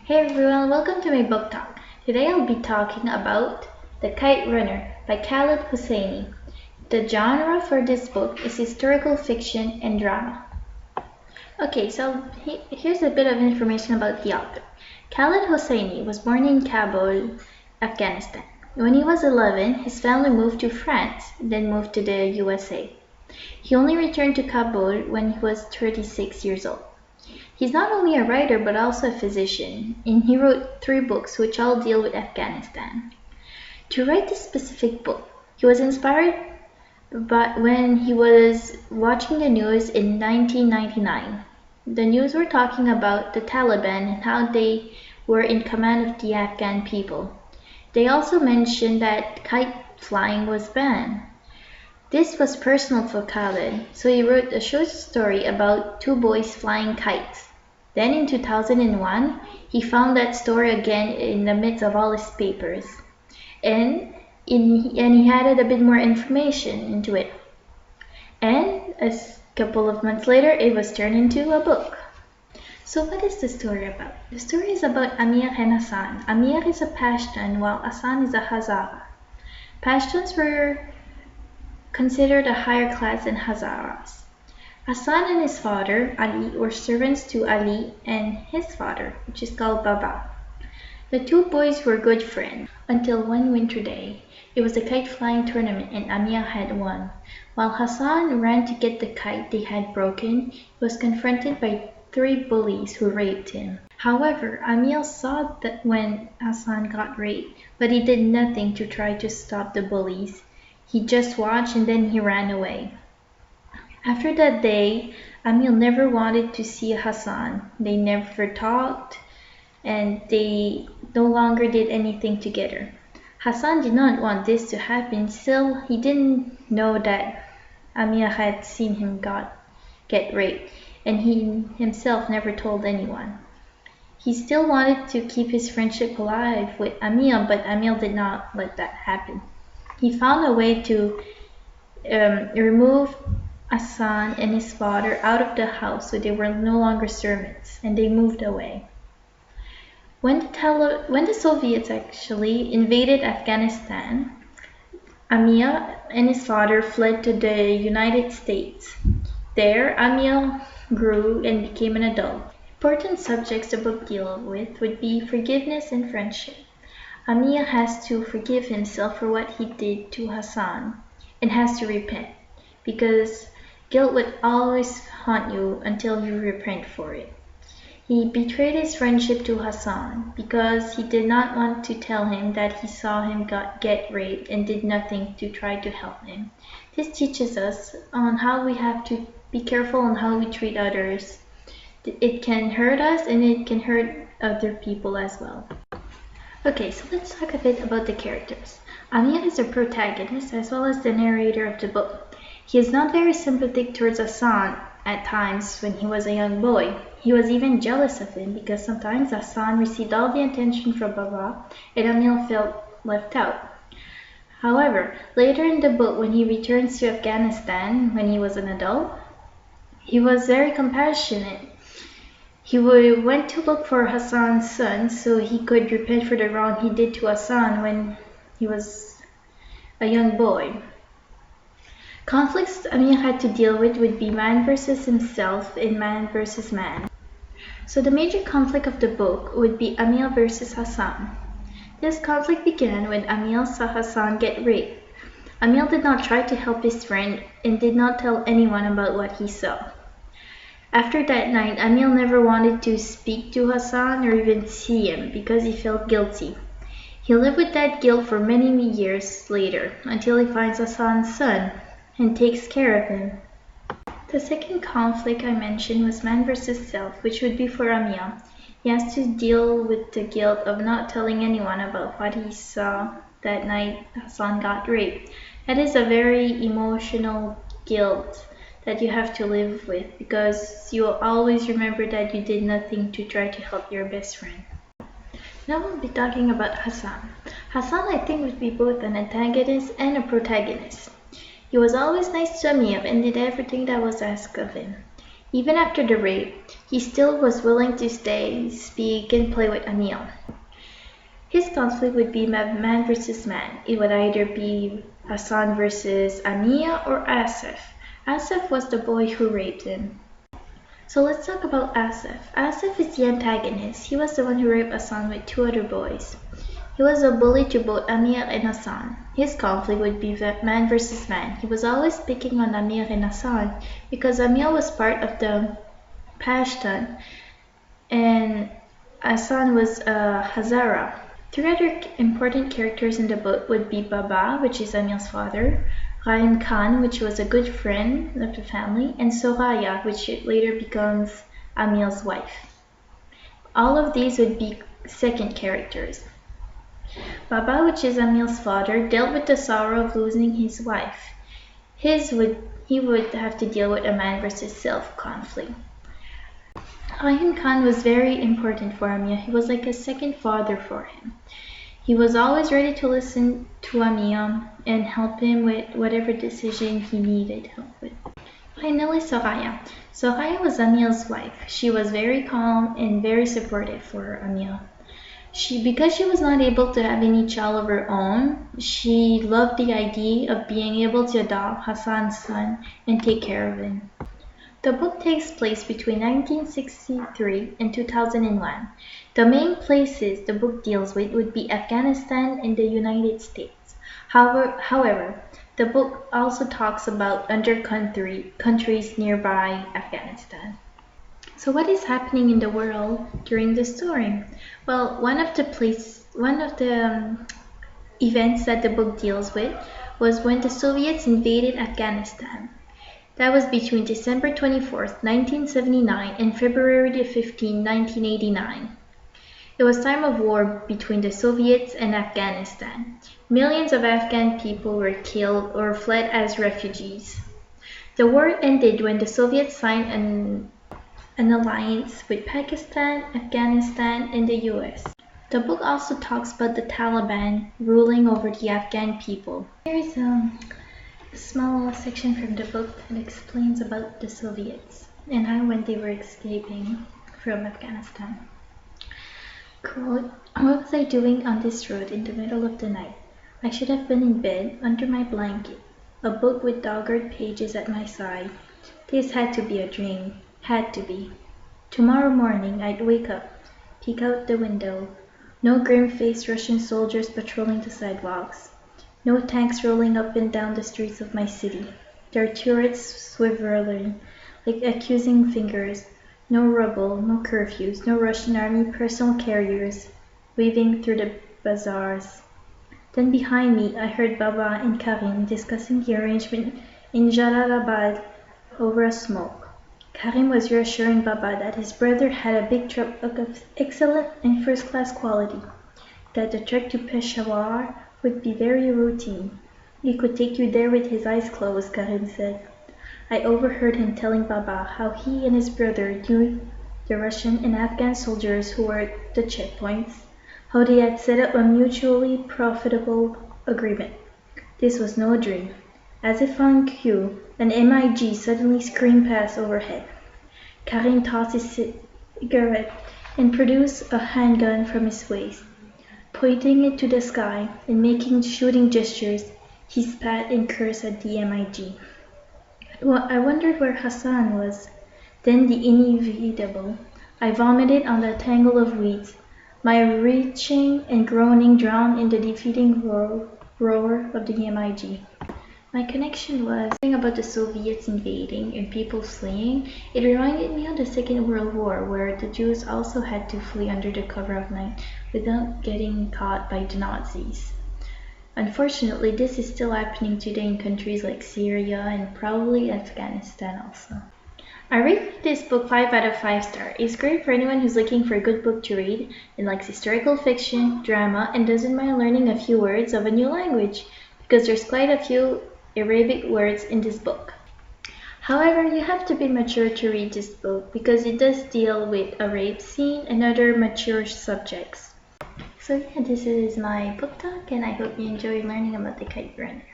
Hey everyone, welcome to my book talk. Today I'll be talking about The Kite Runner by Khaled Hosseini. The genre for this book is historical fiction and drama. Okay, so here's a bit of information about the author. Khaled Hosseini was born in Kabul, Afghanistan. When he was 11, his family moved to France, then moved to the USA. He only returned to Kabul when he was 36 years old. He's not only a writer but also a physician, and he wrote 3 books which all deal with Afghanistan. To write this specific book, he was inspired by when he was watching the news in 1999. The news were talking about the Taliban and how they were in command of the Afghan people. They also mentioned that kite flying was banned. This was personal for Khaled, so he wrote a short story about 2 boys flying kites. Then in 2001, he found that story again in the midst of all his papers. And he added a bit more information into it. And a couple of months later, it was turned into a book. So what is the story about? The story is about Amir and Hassan. Amir is a Pashtun while Hassan is a Hazara. Pashtuns were considered a higher class than Hazaras. Hassan and his father, Ali, were servants to Ali and his father, which is called Baba. The 2 boys were good friends until one winter day. It was a kite flying tournament and Amir had won. While Hassan ran to get the kite they had broken, he was confronted by 3 bullies who raped him. However, Amir saw that when Hassan got raped, but he did nothing to try to stop the bullies. He just watched and then he ran away. After that day, Amir never wanted to see Hassan. They never talked and they no longer did anything together. Hassan did not want this to happen, still he didn't know that Amir had seen him get raped, and he himself never told anyone. He still wanted to keep his friendship alive with Amir, but Amir did not let that happen. He found a way to remove Hassan and his father out of the house so they were no longer servants, and they moved away. When the Soviets actually invaded Afghanistan, Amir and his father fled to the United States. There, Amir grew and became an adult. Important subjects the book deals with would be forgiveness and friendship. Amir has to forgive himself for what he did to Hassan and has to repent, because guilt would always haunt you until you repent for it. He betrayed his friendship to Hassan because he did not want to tell him that he saw him get raped and did nothing to try to help him. This teaches us on how we have to be careful on how we treat others. It can hurt us and it can hurt other people as well. Okay, so let's talk a bit about the characters. Amir is the protagonist as well as the narrator of the book. He is not very sympathetic towards Hassan at times when he was a young boy. He was even jealous of him because sometimes Hassan received all the attention from Baba and Amir felt left out. However, later in the book when he returns to Afghanistan when he was an adult, he was very compassionate. He went to look for Hassan's son so he could repent for the wrong he did to Hassan when he was a young boy. Conflicts Amir had to deal with would be man versus himself and man versus man. So the major conflict of the book would be Amir versus Hassan. This conflict began when Amir saw Hassan get raped. Amir did not try to help his friend and did not tell anyone about what he saw. After that night, Amir never wanted to speak to Hassan or even see him because he felt guilty. He lived with that guilt for many years later until he finds Hassan's son and takes care of him. The second conflict I mentioned was man versus self, which would be for Amir. He has to deal with the guilt of not telling anyone about what he saw that night Hassan got raped. That is a very emotional guilt that you have to live with because you will always remember that you did nothing to try to help your best friend. Now we'll be talking about Hassan. Hassan I think would be both an antagonist and a protagonist. He was always nice to Amir and did everything that was asked of him. Even after the rape, he still was willing to stay, speak, and play with Emil. His conflict would be man versus man. It would either be Hassan versus Amia or Asif. Asif was the boy who raped him. So let's talk about Asif. Asif is the antagonist. He was the one who raped Hassan with two other boys. He was a bully to both Amir and Hassan. His conflict would be man versus man. He was always picking on Amir and Hassan because Amir was part of the Pashtun and Hassan was a Hazara. Three other important characters in the book would be Baba, which is Amir's father, Rahim Khan, which was a good friend of the family, and Soraya, which later becomes Amir's wife. All of these would be second characters. Baba, which is Amir's father, dealt with the sorrow of losing his wife. He would have to deal with a man versus self conflict. Rahim Khan was very important for Amir. He was like a second father for him. He was always ready to listen to Amir and help him with whatever decision he needed help with. Finally, Soraya. Soraya was Amir's wife. She was very calm and very supportive for Amir. Because she was not able to have any child of her own, she loved the idea of being able to adopt Hassan's son and take care of him. The book takes place between 1963 and 2001. The main places the book deals with would be Afghanistan and the United States. However, the book also talks about other countries nearby Afghanistan. So what is happening in the world during the story? Well, one of the events that the book deals with was when the Soviets invaded Afghanistan. That was between December 24th, 1979 and February 15, 1989. It was time of war between the Soviets and Afghanistan. Millions of Afghan people were killed or fled as refugees. The war ended when the Soviets signed an alliance with Pakistan, Afghanistan, and the US. The book also talks about the Taliban ruling over the Afghan people. Here is a small section from the book that explains about the Soviets and how when they were escaping from Afghanistan. Quote, "What was I doing on this road in the middle of the night? I should have been in bed under my blanket, a book with dog-eared pages at my side. This had to be a dream. Had to be. Tomorrow morning I'd wake up, peek out the window. No grim-faced Russian soldiers patrolling the sidewalks. No tanks rolling up and down the streets of my city, their turrets swiveling like accusing fingers. No rubble, no curfews, no Russian army personal carriers weaving through the bazaars." Then behind me I heard Baba and Karim discussing the arrangement in Jalalabad over a smoke. Karim was reassuring Baba that his brother had a big truck of excellent and first-class quality, that the trek to Peshawar would be very routine. "He could take you there with his eyes closed," Karim said. I overheard him telling Baba how he and his brother knew the Russian and Afghan soldiers who were at the checkpoints, how they had set up a mutually profitable agreement. This was no dream. As if on cue, an MiG suddenly screamed past overhead. Karim tossed his cigarette and produced a handgun from his waist. Pointing it to the sky and making shooting gestures, he spat and cursed at the MiG. I wondered where Hassan was. Then the inevitable. I vomited on the tangle of weeds, my retching and groaning drowned in the defeating roar of the MiG. My connection was thinking about the Soviets invading and people fleeing. It reminded me of the Second World War, where the Jews also had to flee under the cover of night without getting caught by the Nazis. Unfortunately, this is still happening today in countries like Syria and probably Afghanistan also. I rate this book 5 out of 5 stars. It's great for anyone who's looking for a good book to read and likes historical fiction, drama, and doesn't mind learning a few words of a new language, because there's quite a few Arabic words in this book. However, you have to be mature to read this book because it does deal with a rape scene and other mature subjects. So yeah, this is my book talk, and I hope you enjoy learning about the Kite Runner.